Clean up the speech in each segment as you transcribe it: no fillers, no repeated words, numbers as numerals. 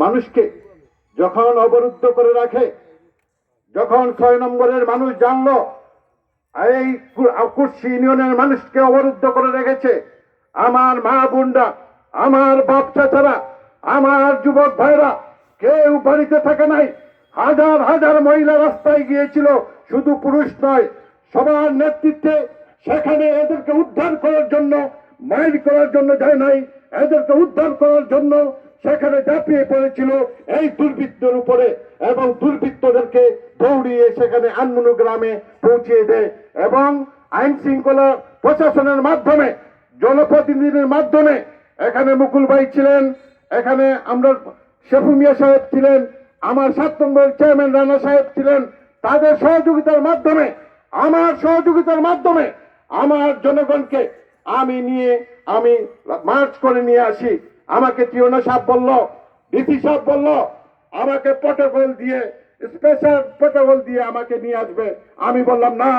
মানুষকে যখন অবরুদ্ধ করে রাখে, যখন ৬ নম্বরের মানুষ জানলো এই কুর্শি ইউনিয়নের মানুষকে অবরুদ্ধ করে রেখেছে, আমার মা বোনরা, আমার বাপ চাচারা, আমার যুবক ভাইরা কেউ বাড়িতে থাকে নাই। হাজার হাজার মহিলা রাস্তায় গিয়েছিল, শুধু পুরুষ নয়, সবার নেতৃত্বে সেখানে এদেরকে উদ্ধার করার জন্য, মাইল করার জন্য যায় নাই, এদেরকে উদ্ধার করার জন্য সেখানে ঝাঁপিয়ে পড়েছিল এই দুর্বৃত্তের উপরে, এবং দুর্বৃত্তদেরকে দৌড়িয়ে সেখানে আনমনু গ্রামে পৌঁছিয়ে দেয়। এবং আইন শৃঙ্খলা প্রশাসনের মাধ্যমে, জনপ্রতিনিধির মাধ্যমে, এখানে মুকুল ভাই ছিলেন, এখানে আমরা শেফু মিয়া সাহেব ছিলেন, আমার ৭ নম্বরের চেয়ারম্যান রানা সাহেব ছিলেন, তাদের সহযোগিতার মাধ্যমে, আমার সহযোগিতার মাধ্যমে আমার জনগণকে আমি মার্চ করে নিয়ে আসি। আমাকে টিওনা সাহেব বলল, ডিসি সাহেব বলল আমাকে প্রটোকল দিয়ে, স্পেশাল প্রটোকল দিয়ে আমাকে নিয়ে আসবে। আমি বললাম না,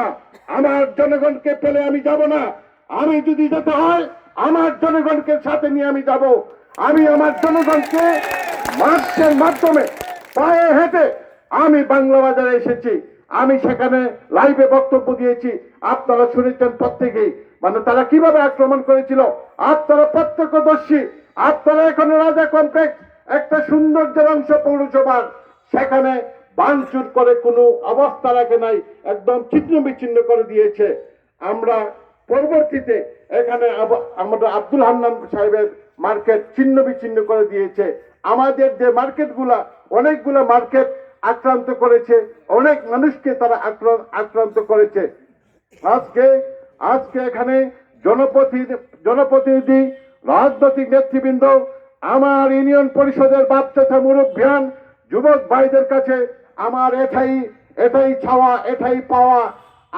আমার জনগণকে পেলে আমি যাব না। আমি যদি যেতে হয় আমার জনগণকে সাথে নিয়ে আমি যাব। আমি আমার জনগণকে মার্চের মাধ্যমে পায়ে হেঁটে আমি বাংলা বাজারে এসেছি। আমি সেখানে লাইভে বক্তব্য দিয়েছি, আপনারা শুনেছেন প্রত্যেকেই, মানে তারা কিভাবে আক্রমণ করেছিল আপনারা প্রত্যক্ষদর্শী। আপনারা এখানে রাজা কমপ্লেক্স একটা সৌন্দর্যের অংশ পৌরসভার, সেখানে ভাঙচুর করে কোনো অবস্থা রাখে নাই, একদম ছিন্ন বিচ্ছিন্ন করে দিয়েছে। আমরা পরবর্তীতে এখানে আমরা আব্দুল হান্নান সাহেবের মার্কেট ছিন্ন বিচ্ছিন্ন করে দিয়েছে। আমাদের যে মার্কেটগুলা, অনেকগুলো মার্কেট আক্রান্ত করেছে, অনেক মানুষকে তারা আক্রান্ত করেছে। আজকে এখানে জনপ্রতিনিধি, রাজনৈতিক নেতৃবৃন্দ, আমার ইউনিয়ন পরিষদের বাপ চাচা মুরব্বিয়ান, যুবক ভাইদের কাছে আমার এটাই চাওয়া, এটাই পাওয়া।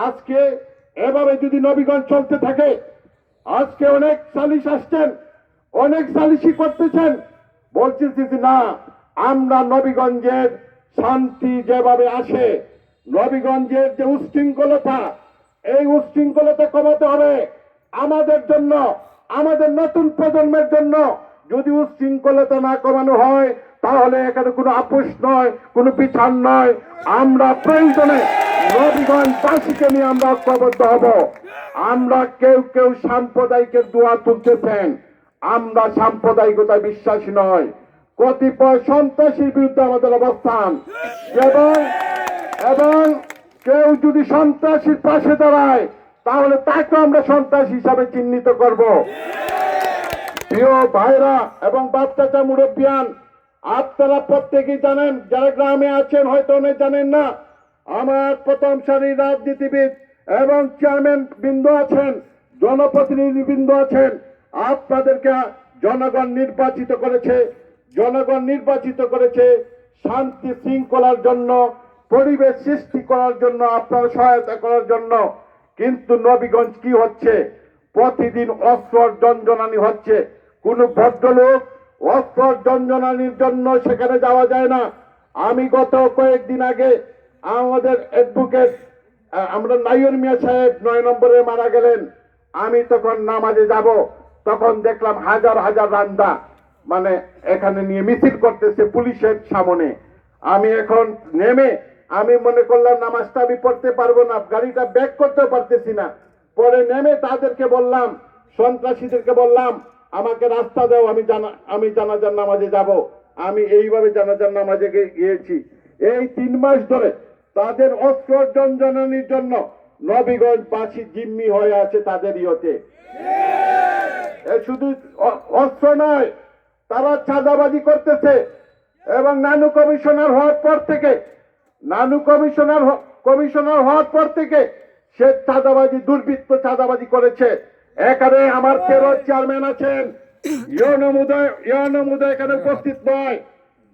আজকে এভাবে যদি নবীগঞ্জ চলতে থাকে, আজকে অনেক সালিশ আসছেন, অনেক সালিশি করতেছেন, বলতেছি না, আমরা নবীগঞ্জের শান্তি যেভাবে আসে, নবীগঞ্জের যে উশৃঙ্খলতা, এই উশৃঙ্খলতা কমাতে হবে আমাদের জন্য, আমাদের নতুন প্রজন্মের জন্য। যদি উশৃঙ্খলতা না কমানো হয় তাহলে এখানে কোনো আপোষ নয়, কোনো বিচার নয়। আমরা প্রয়োজনে নবীগঞ্জবাসীকে নিয়ে আমরা ঐক্যবদ্ধ হব। আমরা কেউ সাম্প্রদায়িকের দুয়ার তুলতেছেন, আমরা সাম্প্রদায়িকতায় বিশ্বাসী নয়। কতিপয় সন্ত্রাসীর বিরুদ্ধে আমাদের অবস্থান, এবং কেউ যদি সন্ত্রাসীর পাশে দাঁড়ায় তাহলে তাকে আমরা সন্ত্রাসী হিসাবে চিহ্নিত করব। প্রিয় ভাইরা এবং বাপ চাচা মুরব্বিয়ান, আপনারা প্রত্যেকেই জানেন, যারা গ্রামে আছেন হয়তো অনেক জানেন না, আমার প্রথম সারির রাজনীতিবিদ এবং চেয়ারম্যান বৃন্দ আছেন, জনপ্রতিনিধি বৃন্দ আছেন, আপনাদেরকে জনগণ নির্বাচিত করেছে শান্তি শৃঙ্খলার জন্য, পরিবেশ সৃষ্টি করার জন্য, আপনার সহায়তা করার জন্য। কিন্তু নবীগঞ্জ কি হচ্ছে? প্রতিদিন অস্ত্র জঞ্জনানি হচ্ছে। কোন ভদ্রলোক অস্ত্র জঞ্জনানির জন্য সেখানে যাওয়া যায় না। আমি গত কয়েকদিন আগে আমাদের অ্যাডভোকেট আমরা নাইর মিয়া সাহেব ৯ নম্বরে মারা গেলেন। আমি তখন নামাজে যাব, তখন দেখলাম হাজার হাজার রান্দা মানে এখানে নিয়ে মিছিল করতেছে পুলিশের সামনে। আমি এখন নেমে আমি মনে করলাম নামাজটা আমি পড়তে পারবো না, গাড়িটা ব্যাক করতে পারতেছি না। পরে নেমে তাদেরকে বললাম, সন্ত্রাসীদেরকে বললাম, আমাকে রাস্তা দাও, আমি জানাজার নামাজে যাব। আমি এইভাবে জানাজার নামাজে গিয়েছি। এই ৩ মাস ধরে তাদের অস্ত্র জঞ্জনানির জন্য নবীগঞ্জবাসী জিম্মি হয়ে আছে তাদের ইয়েতে। শুধু অস্ত্র নয়, তারা চাঁদাবাজি করতেছে। এবং নানু কমিশনার হওয়ার পর থেকে সে চাঁদাবাজি, দুর্বৃত্ত চাঁদাবাজি করেছে। এখানে আমার 13 চেয়ারম্যান আছেন, ইয়নমুদয় এখানে উপস্থিত নয়,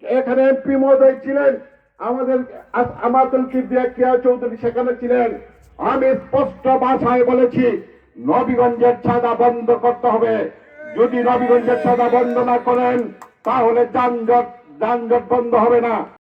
এখানে এমপি মহোদয় ছিলেন, আমাদের আমাতুল কিবরিয়া কিয়া চৌধুরী সেখানে ছিলেন। আমি স্পষ্ট ভাষায় বলেছি, নবীগঞ্জের চাঁদা বন্ধ করতে হবে। যদি নবীগঞ্জের চাঁদা বন্ধ না করেন তাহলে যানজট বন্ধ হবে না।